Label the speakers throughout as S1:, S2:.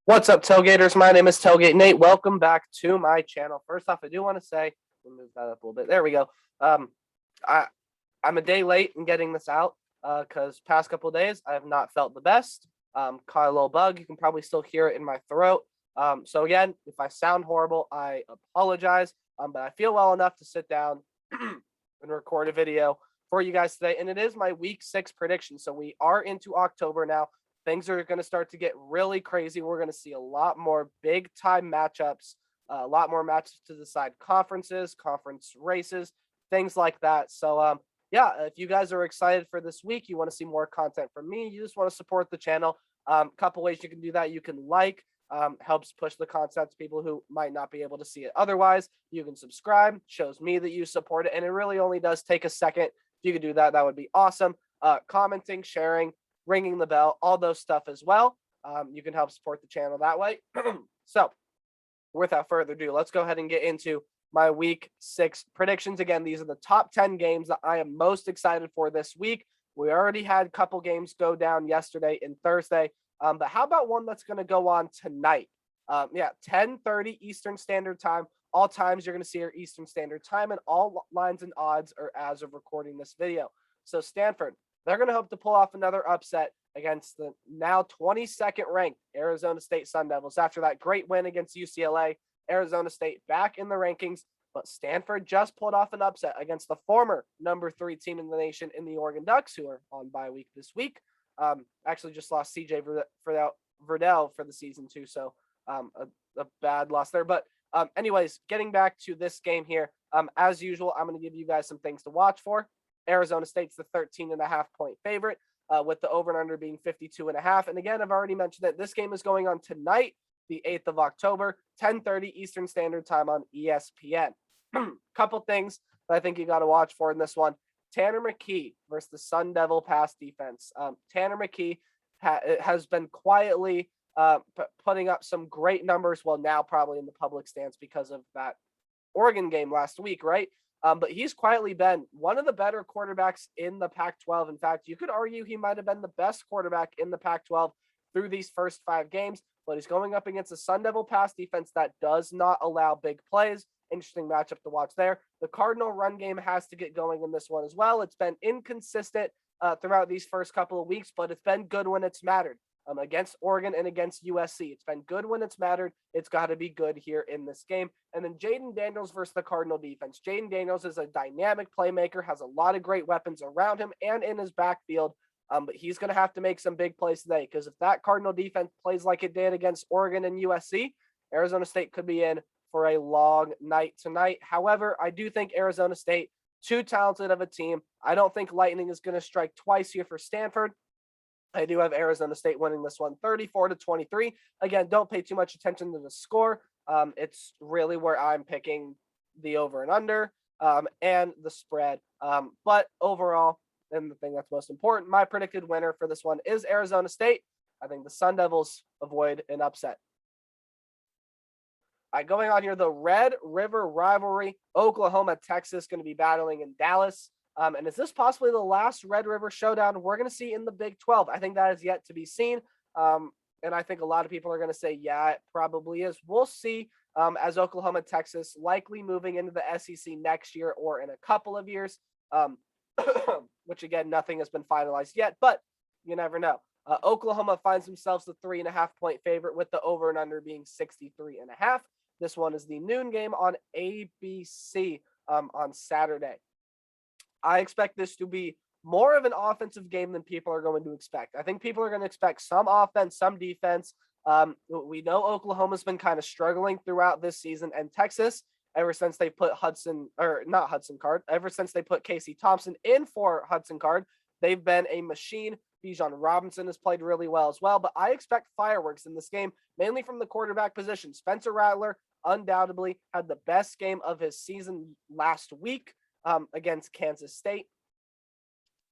S1: What's up, Tailgaters? My name is Tailgate Nate. Welcome back to my channel. First off, I do want to say, we'll move that up a little bit. There we go. I I'm a day late in getting this out because past couple of days I have not felt the best. Caught a little bug. You can probably still hear it in my throat. So again, if I sound horrible, I apologize. But I feel well enough to sit down and record a video for you guys today. And it is my week 6 prediction. So we are into October now. Things are going to start to get really crazy. We're going to see a lot more big time matchups, a lot more matches to decide conferences, conference races, things like that. So, yeah, if you guys are excited for this week, you want to see more content from me, you just want to support the channel. Couple ways you can do that. You can helps push the content to people who might not be able to see it otherwise. You can subscribe, shows me that you support it, and it really only does take a second. If you could do that, that would be awesome. Commenting, sharing, ringing the bell, all those stuff as well. You can help support the channel that way. So, without further ado, let's go ahead and get into my week 6 predictions. Again, these are the top 10 games that I am most excited for this week. We already had a couple games go down yesterday and Thursday. But how about one that's going to go on tonight? 10:30 Eastern Standard Time. All times you're going to see are Eastern Standard Time, and all lines and odds are as of recording this video. So Stanford, they're going to hope to pull off another upset against the now 22nd ranked Arizona State Sun Devils after that great win against UCLA. Arizona State back in the rankings, but Stanford just pulled off an upset against the former number 3 team in the nation in the Oregon Ducks, who are on bye week this week. Actually just lost CJ Verdell for the season too, so a bad loss there. But anyways, getting back to this game here, as usual, I'm going to give you guys some things to watch for. Arizona State's the 13.5-point favorite, with the over and under being 52.5. And again, I've already mentioned that this game is going on tonight, the 8th of October, 10:30 Eastern Standard Time on ESPN. Couple things that I think you got to watch for in this one. Tanner McKee versus the Sun Devil pass defense. Tanner McKee has been quietly putting up some great numbers. Well, now probably in the public stance because of that Oregon game last week, right? But he's quietly been one of the better quarterbacks in the Pac-12. In fact, you could argue he might have been the best quarterback in the Pac-12 through these first 5 games. But he's going up against a Sun Devil pass defense that does not allow big plays. Interesting matchup to watch there. The Cardinal run game has to get going in this one as well. It's been inconsistent throughout these first couple of weeks, but it's been good when it's mattered. Against Oregon and against USC. It's been good when it's mattered. It's got to be good here in this game. And then Jaden Daniels versus the Cardinal defense. Jaden Daniels is a dynamic playmaker, has a lot of great weapons around him and in his backfield. But he's going to have to make some big plays today, because if that Cardinal defense plays like it did against Oregon and USC, Arizona State could be in for a long night tonight. However, I do think Arizona State, too talented of a team. I don't think lightning is going to strike twice here for Stanford. I do have Arizona State winning this one 34-23. Again, don't pay too much attention to the score. It's really where I'm picking the over and under and the spread. But overall, and the thing that's most important, my predicted winner for this one is Arizona State. I think the Sun Devils avoid an upset. All right, going on here, the Red River rivalry. Oklahoma, Texas, going to be battling in Dallas. And is this possibly the last Red River showdown we're going to see in the Big 12? I think that is yet to be seen. And I think a lot of people are going to say, yeah, it probably is. We'll see, as Oklahoma, Texas likely moving into the SEC next year or in a couple of years, which, again, nothing has been finalized yet, but you never know. Oklahoma finds themselves the 3.5-point favorite, with the over and under being 63.5. This one is the noon game on ABC on Saturday. I expect this to be more of an offensive game than people are going to expect. I think people are going to expect some offense, some defense. We know Oklahoma's been kind of struggling throughout this season, and Texas, ever since they put ever since they put Casey Thompson in for Hudson Card, they've been a machine. Bijan Robinson has played really well as well, but I expect fireworks in this game, mainly from the quarterback position. Spencer Rattler undoubtedly had the best game of his season last week against Kansas State.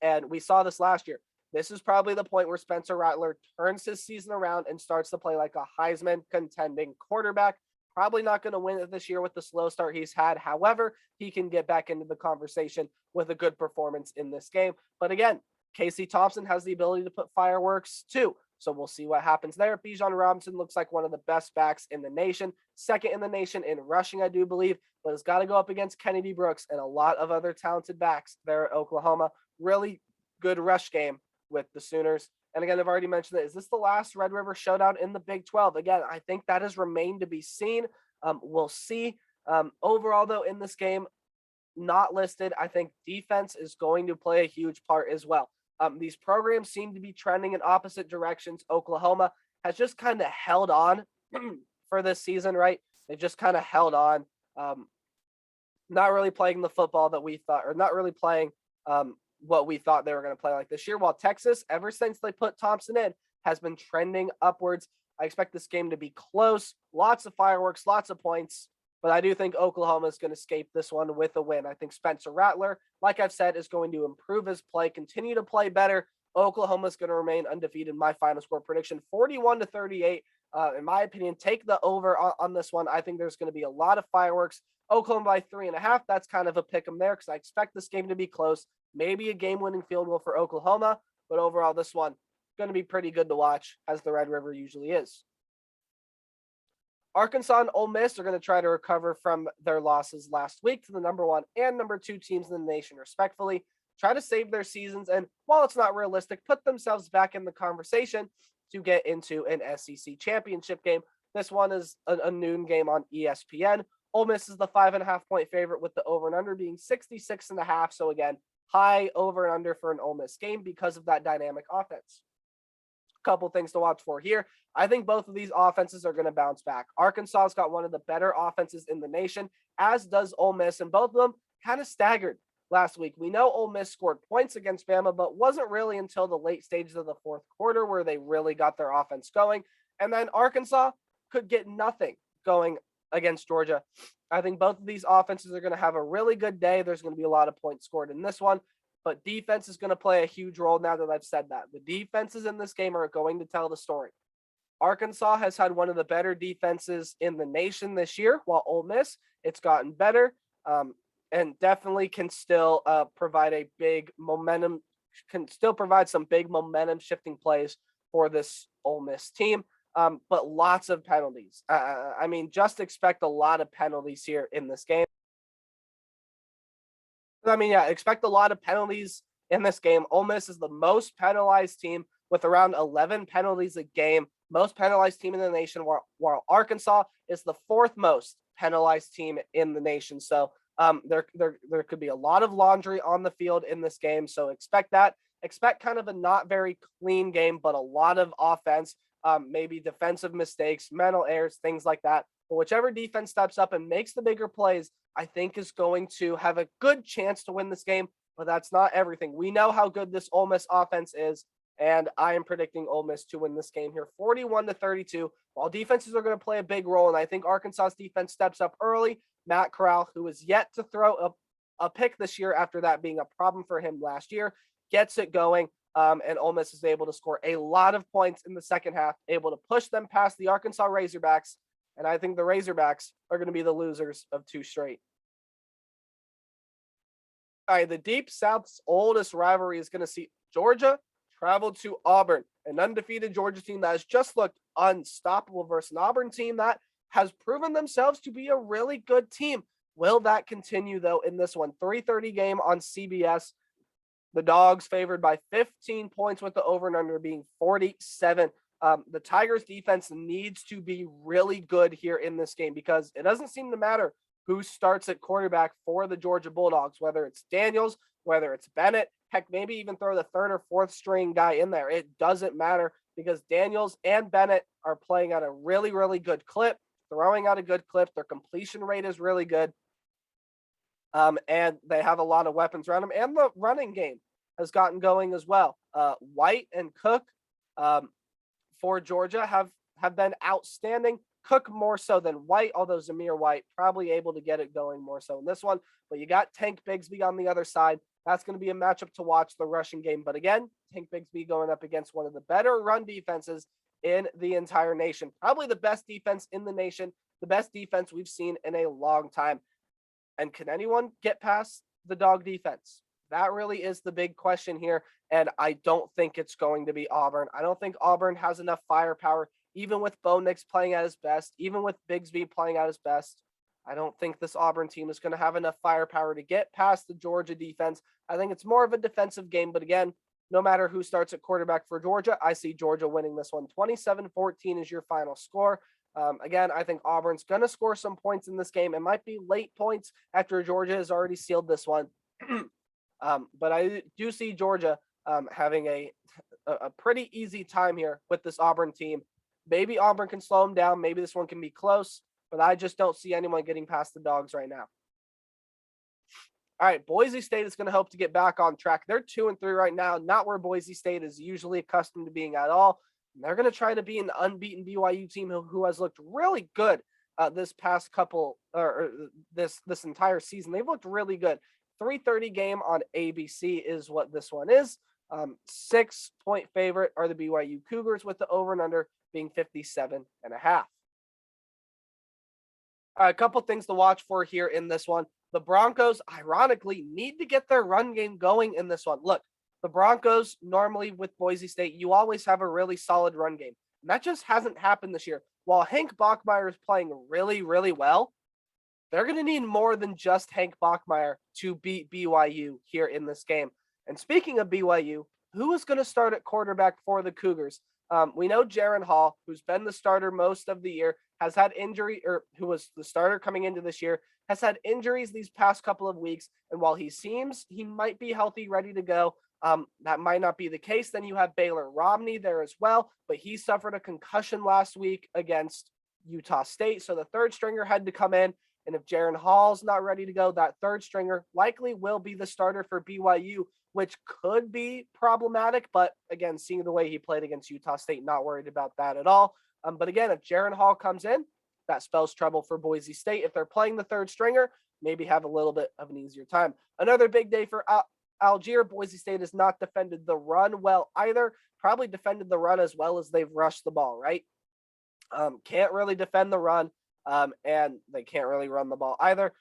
S1: And we saw this last year. This is probably the point where Spencer Rattler turns his season around and starts to play like a Heisman contending quarterback. Probably not going to win it this year with the slow start he's had. However, he can get back into the conversation with a good performance in this game. But again, Casey Thompson has the ability to put fireworks too. So we'll see what happens there. Bijan Robinson looks like one of the best backs in the nation, second in the nation in rushing, I do believe, but has got to go up against Kennedy Brooks and a lot of other talented backs there at Oklahoma. Really good rush game with the Sooners. And again, I've already mentioned that. Is this the last Red River showdown in the Big 12? Again, I think that has remained to be seen. We'll see. Overall, though, in this game, not listed, I think defense is going to play a huge part as well. These programs seem to be trending in opposite directions. Oklahoma has just kind of held on for this season, right? They've just kind of held on, not really playing the football that we thought, or not really playing what we thought they were going to play like this year. While Texas, ever since they put Thompson in, has been trending upwards. I expect this game to be close, lots of fireworks, lots of points. But I do think Oklahoma is going to escape this one with a win. I think Spencer Rattler, like I've said, is going to improve his play, continue to play better. Oklahoma is going to remain undefeated. My final score prediction, 41-38. In my opinion, take the over on this one. I think there's going to be a lot of fireworks. Oklahoma by 3.5. That's kind of a pick 'em there because I expect this game to be close. Maybe a game-winning field goal for Oklahoma. But overall, this one going to be pretty good to watch, as the Red River usually is. Arkansas and Ole Miss are going to try to recover from their losses last week to the number 1 and number 2 teams in the nation, respectfully. Try to save their seasons, and while it's not realistic, put themselves back in the conversation to get into an SEC championship game. This one is a noon game on ESPN. Ole Miss is the 5.5-point favorite, with the over and under being 66.5. So again, high over and under for an Ole Miss game because of that dynamic offense. Couple things to watch for here. I think both of these offenses are going to bounce back. Arkansas's got one of the better offenses in the nation, as does Ole Miss, and both of them kind of staggered last week. We know Ole Miss scored points against Bama, but wasn't really until the late stages of the fourth quarter where they really got their offense going. And then Arkansas could get nothing going against Georgia. I think both of these offenses are going to have a really good day. There's going to be a lot of points scored in this one. But defense is going to play a huge role now that I've said that. The defenses in this game are going to tell the story. Arkansas has had one of the better defenses in the nation this year, while Ole Miss, it's gotten better and definitely can still provide a big momentum, can still provide some big momentum shifting plays for this Ole Miss team. But lots of penalties. I mean, just expect a lot of penalties here in this game. Expect a lot of penalties in this game. Ole Miss is the most penalized team with around 11 penalties a game, most penalized team in the nation, while Arkansas is the 4th most penalized team in the nation. So there could be a lot of laundry on the field in this game. So expect that. Expect kind of a not very clean game, but a lot of offense, maybe defensive mistakes, mental errors, things like that. But whichever defense steps up and makes the bigger plays, I think is going to have a good chance to win this game, but that's not everything. We know how good this Ole Miss offense is, and I am predicting Ole Miss to win this game here, 41-32. While defenses are going to play a big role, and I think Arkansas's defense steps up early. Matt Corral, who is yet to throw a pick this year after that being a problem for him last year, gets it going, and Ole Miss is able to score a lot of points in the second half, able to push them past the Arkansas Razorbacks. And I think the Razorbacks are going to be the losers of 2 straight. All right, the Deep South's oldest rivalry is going to see Georgia travel to Auburn, an undefeated Georgia team that has just looked unstoppable versus an Auburn team that has proven themselves to be a really good team. Will that continue, though, in this one? 3:30 game on CBS. The Dogs favored by 15 points with the over and under being 47. The Tigers defense needs to be really good here in this game because it doesn't seem to matter who starts at quarterback for the Georgia Bulldogs, whether it's Daniels, whether it's Bennett, heck, maybe even throw the 3rd or 4th string guy in there. It doesn't matter because Daniels and Bennett are playing at a really, really good clip, throwing out a good clip. Their completion rate is really good. And they have a lot of weapons around them, and the running game has gotten going as well. White and Cook, for Georgia have been outstanding. Cook more so than White, although Zamir White probably able to get it going more so in this one. But you got Tank Bigsby on the other side. That's going to be a matchup to watch, the rushing game. But again, Tank Bigsby going up against one of the better run defenses in the entire nation. Probably the best defense in the nation, the best defense we've seen in a long time. And can anyone get past the Dog defense? That really is the big question here, and I don't think it's going to be Auburn. I don't think Auburn has enough firepower, even with Bo Nix playing at his best, even with Bigsby playing at his best. I don't think this Auburn team is going to have enough firepower to get past the Georgia defense. I think it's more of a defensive game, but again, no matter who starts at quarterback for Georgia, I see Georgia winning this one. 27-14 is your final score. Again, I think Auburn's going to score some points in this game. It might be late points after Georgia has already sealed this one. But I do see Georgia having a pretty easy time here with this Auburn team. Maybe Auburn can slow them down. Maybe this one can be close, but I just don't see anyone getting past the Dogs right now. All right, Boise State is going to hope to get back on track. They're 2-3 right now, not where Boise State is usually accustomed to being at all. They're going to try to be an unbeaten BYU team who has looked really good this past couple or this entire season. They've looked really good. 3:30 game on ABC is what this one is. 6-point favorite are the BYU Cougars, with the over and under being 57.5. All right, a couple things to watch for here in this one. The Broncos, ironically, need to get their run game going in this one. Look, the Broncos, normally with Boise State, you always have a really solid run game. And that just hasn't happened this year. While Hank Bachmeier is playing really, really well, they're going to need more than just Hank Bachmeier to beat BYU here in this game. And speaking of BYU, who is going to start at quarterback for the Cougars? We know Jaron Hall, who's been the starter most of the year, has had injury, or who was the starter coming into this year, has had injuries these past couple of weeks. And while he seems he might be healthy, ready to go, that might not be the case. Then you have Baylor Romney there as well, but he suffered a concussion last week against Utah State. So the third stringer had to come in. And if Jaron Hall's not ready to go, that third stringer likely will be the starter for BYU, which could be problematic. But again, seeing the way he played against Utah State, not worried about that at all. But again, if Jaron Hall comes in, that spells trouble for Boise State. If they're playing the third stringer, maybe have a little bit of an easier time. Another big day for Algier. Boise State has not defended the run well either. Probably defended the run as well as they've rushed the ball, right? Can't really defend the run, and they can't really run the ball either.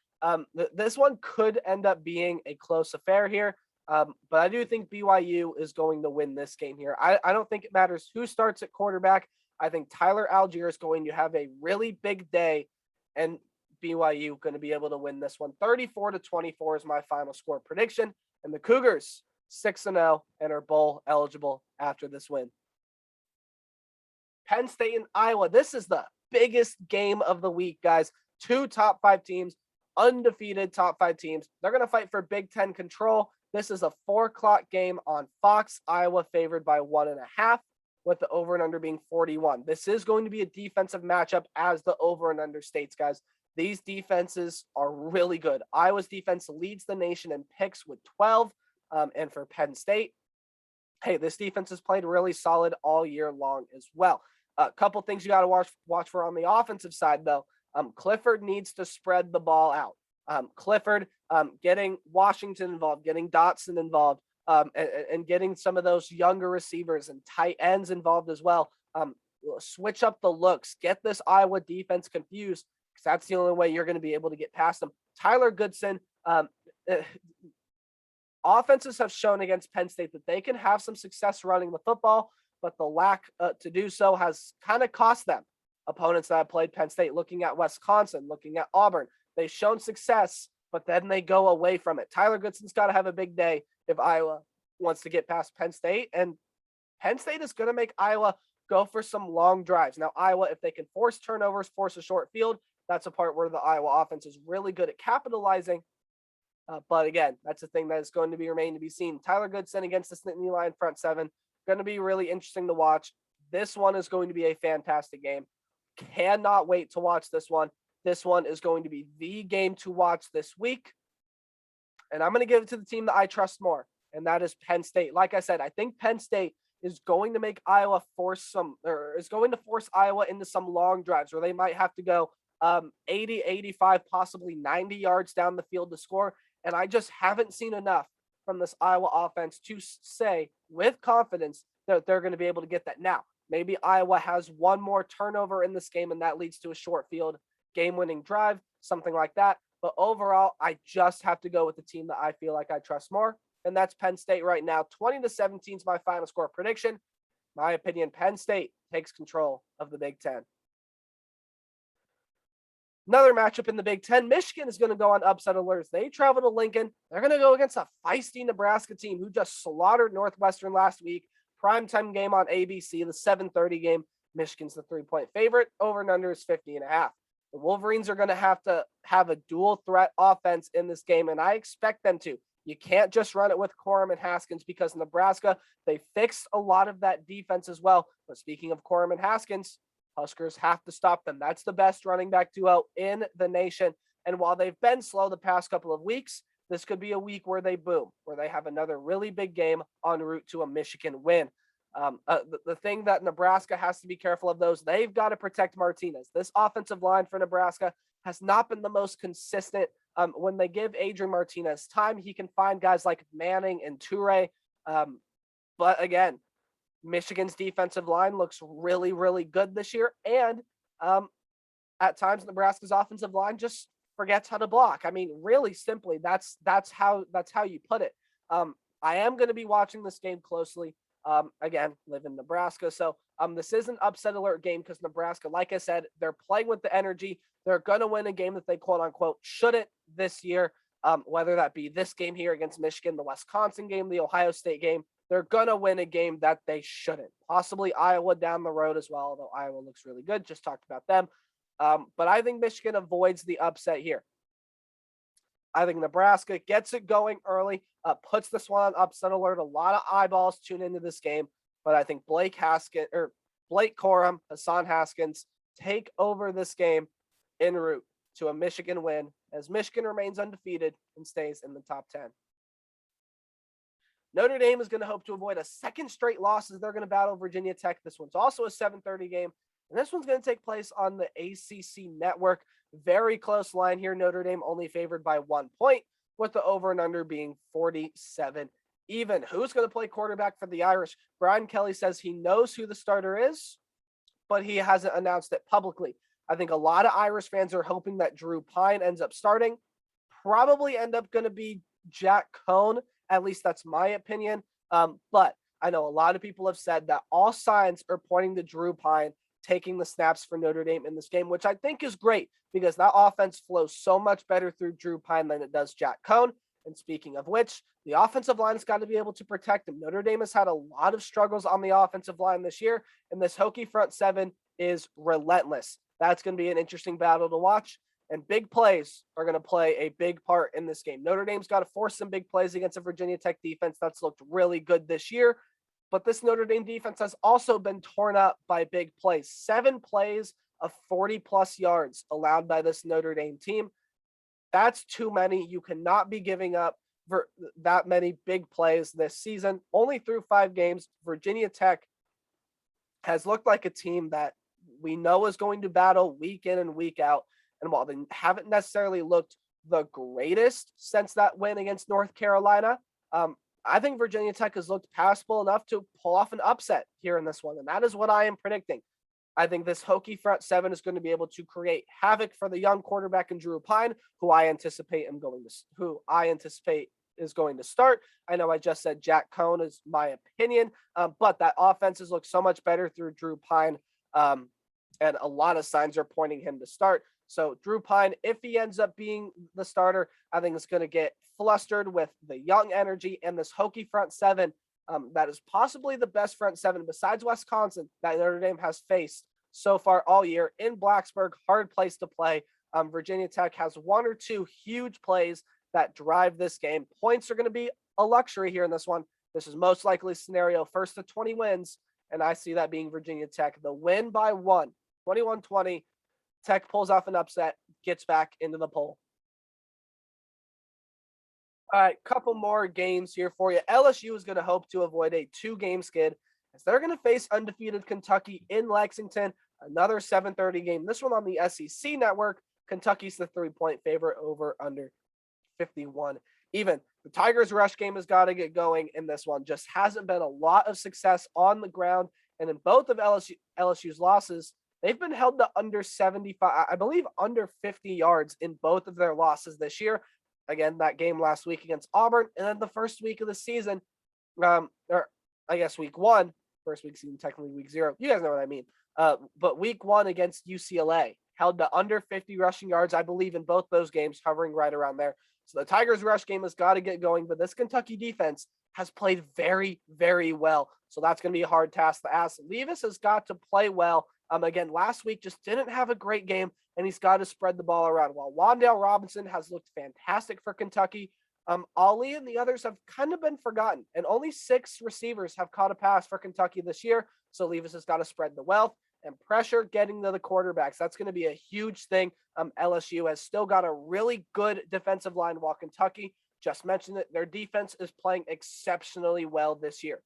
S1: This one could end up being a close affair here, but I do think BYU is going to win this game here. I don't think it matters who starts at quarterback. I think Tyler Algier is going to have a really big day, and BYU going to be able to win this one. 34-24 is my final score prediction, and the Cougars 6-0 and are bowl eligible after this win. Penn State and Iowa. This is the biggest game of the week, guys. Two top 5 teams, undefeated top 5 teams. They're going to fight for Big Ten control. This is a 4:00 game on Fox. Iowa favored by 1.5, with the over and under being 41. This is going to be a defensive matchup, as the over and under states, guys. These defenses are really good. Iowa's defense leads the nation in picks with 12. And for Penn State, hey, this defense has played really solid all year long as well. A couple things you got to watch for on the offensive side, though. Clifford needs to spread the ball out. Clifford getting Washington involved, getting Dotson involved, and getting some of those younger receivers and tight ends involved as well. Switch up the looks. Get this Iowa defense confused, because that's the only way you're going to be able to get past them. Tyler Goodson, offenses have shown against Penn State that they can have some success running the football, but the lack to do so has kind of cost them. Opponents that have played Penn State, looking at Wisconsin, looking at Auburn, they've shown success, but then they go away from it. Tyler Goodson's got to have a big day if Iowa wants to get past Penn State, and Penn State is going to make Iowa go for some long drives. Now, Iowa, if they can force turnovers, force a short field, that's a part where the Iowa offense is really good at capitalizing. But again, that's a thing that is going to be remain to be seen. Tyler Goodson against the Nittany Lion front seven, going to be really interesting to watch. This one is going to be a fantastic game. Cannot wait to watch this one. This one is going to be the game to watch this week. And I'm going to give it to the team that I trust more, and that is Penn State. Like I said, I think Penn State is going to make Iowa force Iowa into some long drives where they might have to go 80, 85, possibly 90 yards down the field to score. And I just haven't seen enough from this Iowa offense to say with confidence that they're going to be able to get that. Now, maybe Iowa has one more turnover in this game, and that leads to a short field game-winning drive, something like that. But overall, I just have to go with the team that I feel like I trust more, and that's Penn State right now. 20-17 is my final score prediction. My opinion, Penn State takes control of the Big Ten. Another matchup in the Big Ten, Michigan is going to go on upset alerts. They travel to Lincoln. They're going to go against a feisty Nebraska team who just slaughtered Northwestern last week. Primetime game on ABC, the 7:30 game. Michigan's the 3-point favorite. Over and under is 50.5. The Wolverines are going to have a dual threat offense in this game, and I expect them to. You can't just run it with Corum and Haskins because Nebraska, they fixed a lot of that defense as well. But speaking of Corum and Haskins, Huskers have to stop them. That's the best running back duo in the nation. And while they've been slow the past couple of weeks, this could be a week where they boom, where they have another really big game en route to a Michigan win. The thing that Nebraska has to be careful of, those they've got to protect Martinez. This offensive line for Nebraska has not been the most consistent. When they give Adrian Martinez time, he can find guys like Manning and Toure. But again, Michigan's defensive line looks really, really good this year. And at times, Nebraska's offensive line just forgets how to block. I mean, really simply, that's how you put it. I am going to be watching this game closely. Again, live in Nebraska. So this is an upset alert game because Nebraska, like I said, they're playing with the energy. They're going to win a game that they quote unquote shouldn't this year, whether that be this game here against Michigan, the Wisconsin game, the Ohio State game. They're going to win a game that they shouldn't. Possibly Iowa down the road as well, although Iowa looks really good. Just talked about them. But I think Michigan avoids the upset here. I think Nebraska gets it going early, puts this one on upset alert. A lot of eyeballs tune into this game. But I think Blake Corum, Hassan Haskins take over this game en route to a Michigan win as Michigan remains undefeated and stays in the top 10. Notre Dame is going to hope to avoid a second straight loss as they're going to battle Virginia Tech. This one's also a 7:30 game, and this one's going to take place on the ACC network. Very close line here. Notre Dame only favored by 1 point, with the over and under being 47 even. Who's going to play quarterback for the Irish? Brian Kelly says he knows who the starter is, but he hasn't announced it publicly. I think a lot of Irish fans are hoping that Drew Pine ends up starting. Probably end up going to be Jack Cohn. At least that's my opinion. But I know a lot of people have said that all signs are pointing to Drew Pine taking the snaps for Notre Dame in this game, which I think is great because that offense flows so much better through Drew Pine than it does Jack Cohn. And speaking of which, the offensive line has got to be able to protect him. Notre Dame has had a lot of struggles on the offensive line this year, and this Hokie front seven is relentless. That's going to be an interesting battle to watch. And big plays are going to play a big part in this game. Notre Dame's got to force some big plays against a Virginia Tech defense that's looked really good this year. But this Notre Dame defense has also been torn up by big plays. 7 plays of 40-plus yards allowed by this Notre Dame team. That's too many. You cannot be giving up for that many big plays this season. Only through 5 games, Virginia Tech has looked like a team that we know is going to battle week in and week out. And while they haven't necessarily looked the greatest since that win against North Carolina, I think Virginia Tech has looked passable enough to pull off an upset here in this one. And that is what I am predicting. I think this Hokie front seven is going to be able to create havoc for the young quarterback in Drew Pine, who I anticipate is going to start. I know I just said Jack Cohn is my opinion, but that offense has looked so much better through Drew Pine, and a lot of signs are pointing him to start. So Drew Pine, if he ends up being the starter, I think it's going to get flustered with the young energy and this Hokie front seven. That is possibly the best front seven besides Wisconsin that Notre Dame has faced so far all year in Blacksburg. Hard place to play. Virginia Tech has 1 or 2 huge plays that drive this game. Points are going to be a luxury here in this one. This is most likely scenario first to 20 wins, and I see that being Virginia Tech. The win by 1, 21-20. Tech pulls off an upset, gets back into the poll. All right, couple more games here for you. LSU is going to hope to avoid a 2-game skid as they're going to face undefeated Kentucky in Lexington. Another 7:30 game. This one on the SEC network. Kentucky's the 3-point favorite, over under 51. Even the Tigers rush game has got to get going in this one. Just hasn't been a lot of success on the ground. And in both of LSU's losses, they've been held to under 75, I believe under 50 yards in both of their losses this year. again, that game last week against Auburn, and then the first week of the season, or I guess week one, first week season, technically week 0. You guys know what I mean. But week 1 against UCLA held to under 50 rushing yards, I believe, in both those games, hovering right around there. So the Tigers' rush game has got to get going, but this Kentucky defense has played very, very well. So that's going to be a hard task to ask. Levis has got to play well. Again, last week just didn't have a great game, and he's got to spread the ball around. While Wan'Dale Robinson has looked fantastic for Kentucky, Ali and the others have kind of been forgotten, and only 6 receivers have caught a pass for Kentucky this year. So Levis has got to spread the wealth and pressure getting to the quarterbacks. That's going to be a huge thing. LSU has still got a really good defensive line, while Kentucky, just mentioned it, their defense is playing exceptionally well this year.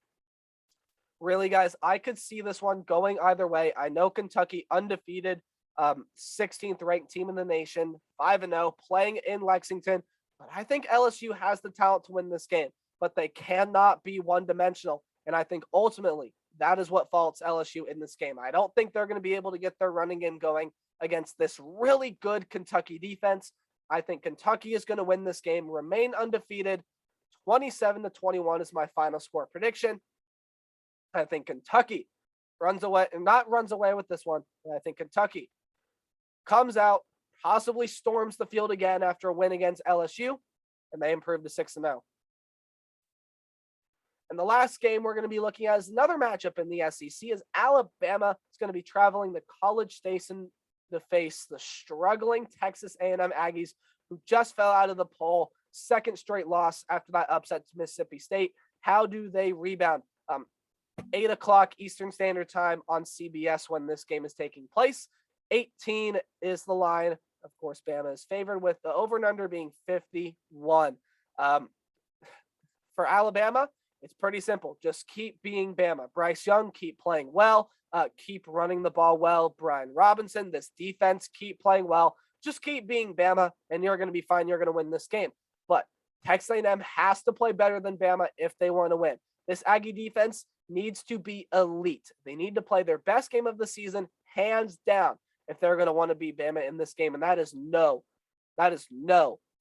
S1: Really, guys, I could see this one going either way. I know Kentucky undefeated, 16th ranked team in the nation, 5-0, playing in Lexington. But I think LSU has the talent to win this game, but they cannot be one-dimensional. And I think ultimately that is what faults LSU in this game. I don't think they're going to be able to get their running game going against this really good Kentucky defense. I think Kentucky is going to win this game, remain undefeated. 27-21 is my final score prediction. I think Kentucky runs away with this one. But I think Kentucky comes out, possibly storms the field again after a win against LSU, and they improve to 6-0. And the last game we're going to be looking at is another matchup in the SEC, is Alabama is going to be traveling to College Station to face the struggling Texas A&M Aggies, who just fell out of the poll, second straight loss after that upset to Mississippi State. How do they rebound? 8 o'clock Eastern Standard Time on CBS when this game is taking place. 18 is the line. Of course, Bama is favored, with the over and under being 51. For Alabama, it's pretty simple. Just keep being Bama. Bryce Young, keep playing well. Keep running the ball well. Brian Robinson, this defense, keep playing well. Just keep being Bama, and you're going to be fine. You're going to win this game. But Texas A&M has to play better than Bama if they want to win. This Aggie defense needs to be elite. They need to play their best game of the season, hands down, if they're going to want to beat Bama in this game. And that is no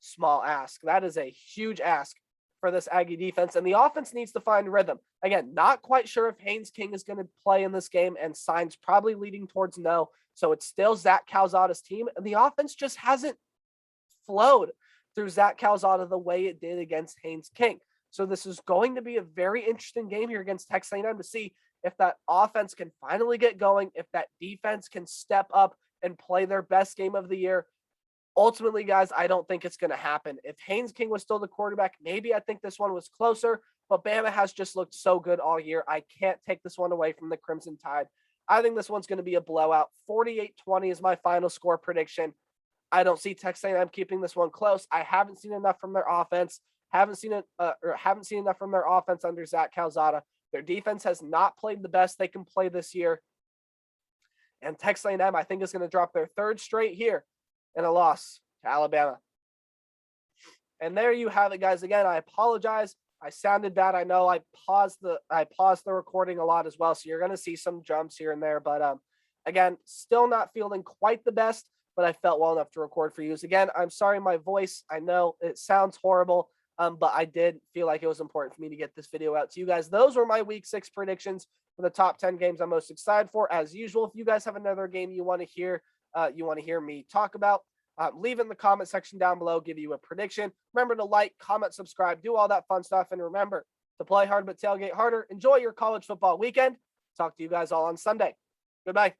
S1: small ask. That is a huge ask for this Aggie defense. And the offense needs to find rhythm. Again, not quite sure if Haynes King is going to play in this game, and signs probably leading towards no. So it's still Zach Calzada's team, and the offense just hasn't flowed through Zach Calzada the way it did against Haynes King. So this is going to be a very interesting game here against Texas A&M to see if that offense can finally get going, if that defense can step up and play their best game of the year. Ultimately, guys, I don't think it's going to happen. If Haynes King was still the quarterback, maybe I think this one was closer, but Bama has just looked so good all year. I can't take this one away from the Crimson Tide. I think this one's going to be a blowout. 48-20 is my final score prediction. I don't see Texas A&M keeping this one close. I haven't seen enough from their offense. Haven't seen enough from their offense under Zach Calzada. Their defense has not played the best they can play this year. And Texas A&M, I think, is going to drop their 3rd straight here in a loss to Alabama. And there you have it, guys. Again, I apologize. I sounded bad. I know I paused the recording a lot as well, so you're going to see some jumps here and there. But again, still not feeling quite the best, but I felt well enough to record for you. Again, I'm sorry my voice, I know it sounds horrible. But I did feel like it was important for me to get this video out to you guys. Those were my week 6 predictions for the top 10 games I'm most excited for. As usual, if you guys have another game you want to hear me talk about, leave it in the comment section down below, give you a prediction. Remember to like, comment, subscribe, do all that fun stuff. And remember to play hard but tailgate harder. Enjoy your college football weekend. Talk to you guys all on Sunday. Goodbye.